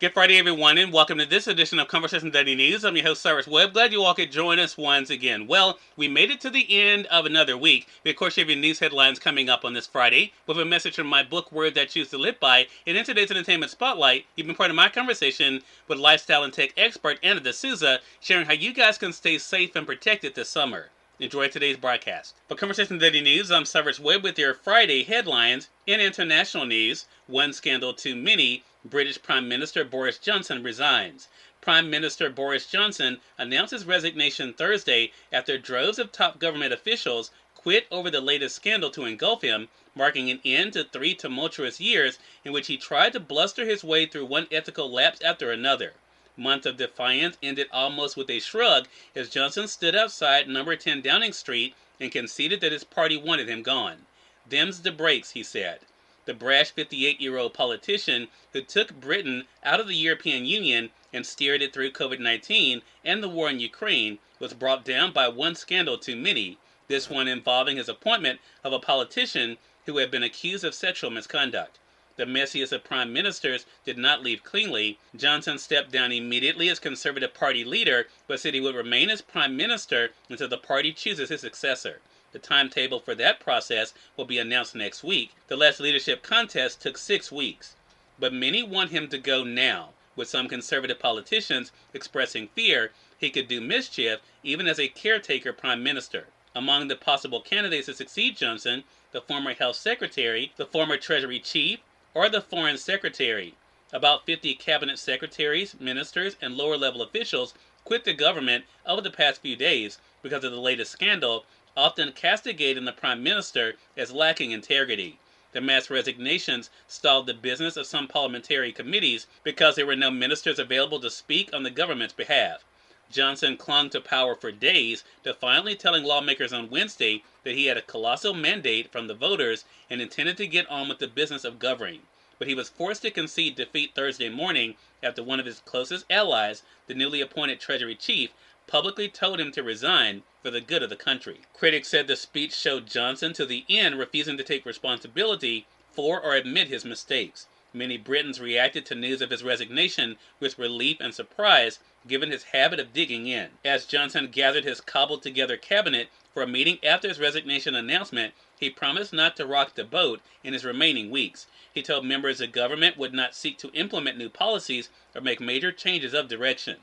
Good Friday, everyone, and welcome to this edition of Conversation Daily News. I'm your host, Cyrus Webb. Glad you all could join us once again. Well, we made it to the end of another week. We, of course, have your news headlines coming up on this Friday with a message from my book, Words I Choose to Live By. And in today's Entertainment Spotlight, you've been part of my conversation with lifestyle and tech expert Anna Souza, sharing how you guys can stay safe and protected this summer. Enjoy today's broadcast. For Conversation Daily News, I'm Cyrus Webb with your Friday headlines. In international news, one scandal too many. British Prime Minister Boris Johnson resigns. Prime Minister Boris Johnson announced his resignation Thursday after droves of top government officials quit over the latest scandal to engulf him, marking an end to 3 tumultuous years in which he tried to bluster his way through one ethical lapse after another. Months of defiance ended almost with a shrug as Johnson stood outside number 10 Downing Street and conceded that his party wanted him gone. "Them's the breaks," he said. The brash 58-year-old politician who took Britain out of the European Union and steered it through COVID-19 and the war in Ukraine was brought down by one scandal too many, this one involving his appointment of a politician who had been accused of sexual misconduct. The messiest of prime ministers did not leave cleanly. Johnson stepped down immediately as Conservative Party leader, but said he would remain as prime minister until the party chooses his successor. The timetable for that process will be announced next week. The last leadership contest took 6 weeks. But many want him to go now, with some conservative politicians expressing fear he could do mischief even as a caretaker prime minister. Among the possible candidates to succeed Johnson, the former health secretary, the former treasury chief, or the foreign secretary. About 50 cabinet secretaries, ministers, and lower-level officials quit the government over the past few days because of the latest scandal, often castigating the prime minister as lacking integrity. The mass resignations stalled the business of some parliamentary committees because there were no ministers available to speak on the government's behalf. Johnson clung to power for days, defiantly telling lawmakers on Wednesday that he had a colossal mandate from the voters and intended to get on with the business of governing. But he was forced to concede defeat Thursday morning after one of his closest allies, the newly appointed Treasury chief, publicly told him to resign for the good of the country. Critics said the speech showed Johnson to the end refusing to take responsibility for or admit his mistakes. Many Britons reacted to news of his resignation with relief and surprise, given his habit of digging in. As Johnson gathered his cobbled-together cabinet for a meeting after his resignation announcement, he promised not to rock the boat in his remaining weeks. He told members the government would not seek to implement new policies or make major changes of direction.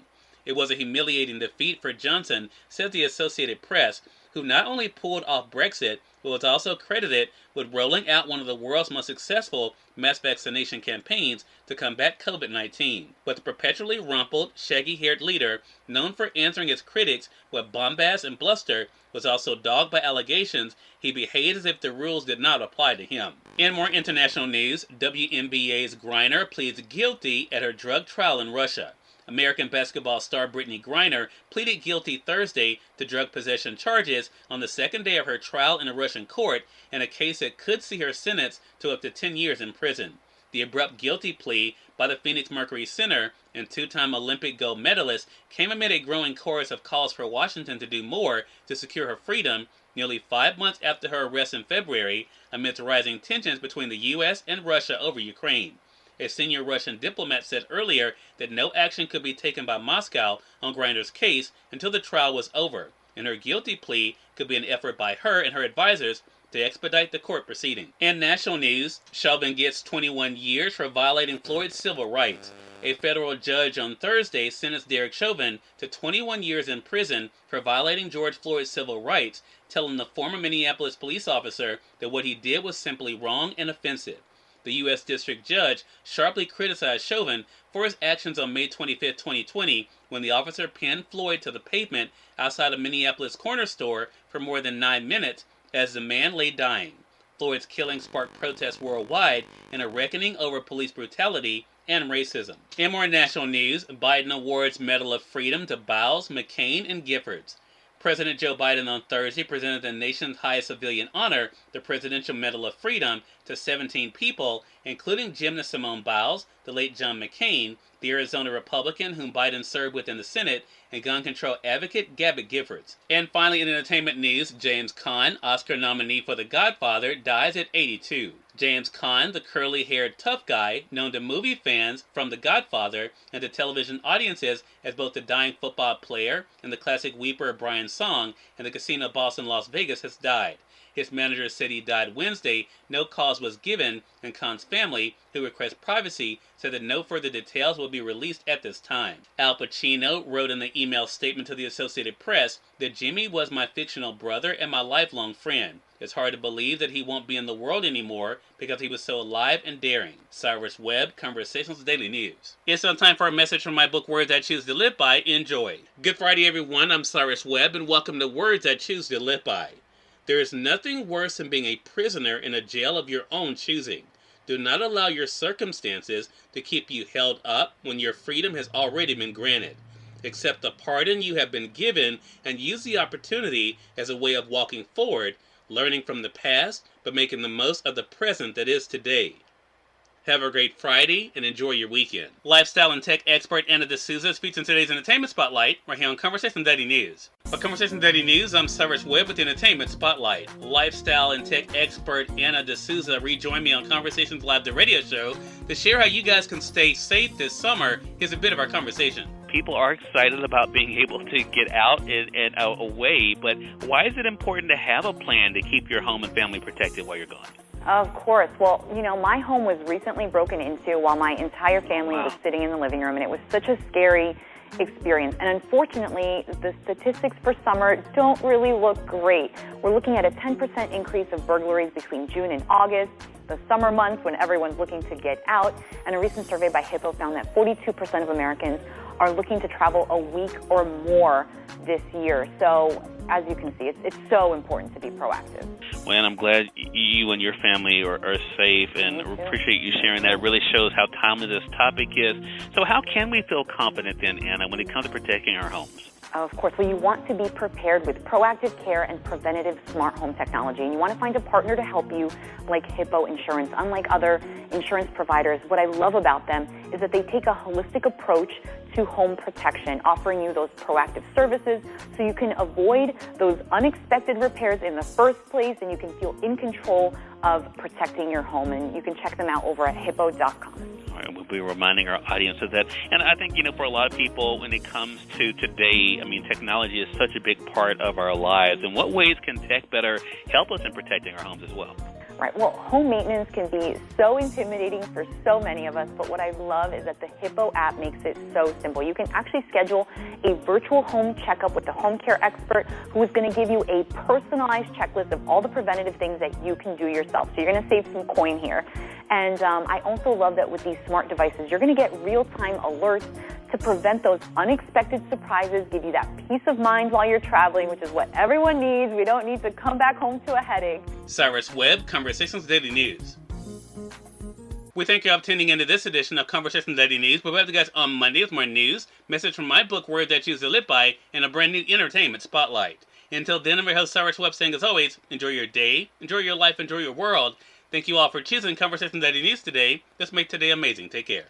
It was a humiliating defeat for Johnson, said the Associated Press, who not only pulled off Brexit, but was also credited with rolling out one of the world's most successful mass vaccination campaigns to combat COVID-19. But the perpetually rumpled, shaggy-haired leader, known for answering his critics with bombast and bluster, was also dogged by allegations he behaved as if the rules did not apply to him. In more international news, WNBA's Griner pleads guilty at her drug trial in Russia. American basketball star Brittany Griner pleaded guilty Thursday to drug possession charges on the second day of her trial in a Russian court in a case that could see her sentenced to up to 10 years in prison. The abrupt guilty plea by the Phoenix Mercury center and two-time Olympic gold medalist came amid a growing chorus of calls for Washington to do more to secure her freedom nearly 5 months after her arrest in February amidst rising tensions between the U.S. and Russia over Ukraine. A senior Russian diplomat said earlier that no action could be taken by Moscow on Griner's case until the trial was over, and her guilty plea could be an effort by her and her advisors to expedite the court proceeding. In national news, Chauvin gets 21 years for violating Floyd's civil rights. A federal judge on Thursday sentenced Derek Chauvin to 21 years in prison for violating George Floyd's civil rights, telling the former Minneapolis police officer that what he did was simply wrong and offensive. The U.S. District Judge sharply criticized Chauvin for his actions on May 25, 2020, when the officer pinned Floyd to the pavement outside a Minneapolis corner store for more than 9 minutes as the man lay dying. Floyd's killing sparked protests worldwide and a reckoning over police brutality and racism. In more national news, Biden awards Medal of Freedom to Biles, McCain, and Giffords. President Joe Biden on Thursday presented the nation's highest civilian honor, the Presidential Medal of Freedom, to 17 people, including gymnast Simone Biles, the late John McCain, the Arizona Republican whom Biden served with in the Senate, and gun control advocate Gabby Giffords. And finally, in entertainment news, James Caan, Oscar nominee for The Godfather, dies at 82. James Caan, the curly-haired tough guy known to movie fans from The Godfather and to television audiences as both the dying football player and the classic weeper Brian Song and the casino boss in Las Vegas, has died. His manager said he died Wednesday. No cause was given, and Caan's family, who requests privacy, said that no further details will be released at this time. Al Pacino wrote in the email statement to the Associated Press that Jimmy was my fictional brother and my lifelong friend. It's hard to believe that he won't be in the world anymore because he was so alive and daring. Cyrus Webb, Conversations Daily News. It's on time for a message from my book, Words I Choose to Live By. Enjoy. Good Friday, everyone. I'm Cyrus Webb, and welcome to Words I Choose to Live By. There is nothing worse than being a prisoner in a jail of your own choosing. Do not allow your circumstances to keep you held up when your freedom has already been granted. Accept the pardon you have been given and use the opportunity as a way of walking forward, learning from the past, but making the most of the present that is today. Have a great Friday and enjoy your weekend. Lifestyle and tech expert Anna Souza speaks in today's Entertainment Spotlight right here on Conversation Daddy News. For Conversation Daddy News, I'm Cyrus Webb with the Entertainment Spotlight. Lifestyle and tech expert Anna Souza rejoined me on Conversations Live, the radio show, to share how you guys can stay safe this summer. Here's a bit of our conversation. People are excited about being able to get out and away, but why is it important to have a plan to keep your home and family protected while you're gone? Of course. Well, my home was recently broken into while my entire family was sitting in the living room, and it was such a scary experience. And unfortunately, the statistics for summer don't really look great. We're looking at a 10% increase of burglaries between June and August, the summer months when everyone's looking to get out. And a recent survey by Hippo found that 42% of Americans are looking to travel a week or more this year. So, as you can see, it's so important to be proactive. Well, and I'm glad you and your family are safe, and appreciate you sharing that. It really shows how timely this topic is. So how can we feel confident then, Anna, when it comes to protecting our homes? Of course. Well, you want to be prepared with proactive care and preventative smart home technology. And you want to find a partner to help you like Hippo Insurance. Unlike other insurance providers, what I love about them is that they take a holistic approach to home protection, offering you those proactive services so you can avoid those unexpected repairs in the first place, and you can feel in control of protecting your home. And you can check them out over at hippo.com. All right, we'll be reminding our audience of that. And I think, for a lot of people, when it comes to today, technology is such a big part of our lives. In what ways can tech better help us in protecting our homes as well? Right. Well, home maintenance can be so intimidating for so many of us, but what I love is that the Hippo app makes it so simple. You can actually schedule a virtual home checkup with the home care expert who is going to give you a personalized checklist of all the preventative things that you can do yourself. So you're going to save some coin here. And I also love that with these smart devices, you're going to get real-time alerts to prevent those unexpected surprises, give you that peace of mind while you're traveling, which is what everyone needs. We don't need to come back home to a headache. Cyrus Webb, Conversations Daily News. We thank you all for tuning into this edition of Conversations Daily News. We'll have you guys on Monday with more news, message from my book, Words I Choose to Live By, and a brand new Entertainment Spotlight. Until then, I'm your host, Cyrus Webb, saying as always, enjoy your day, enjoy your life, enjoy your world. Thank you all for choosing Conversations Daily News today. Let's make today amazing. Take care.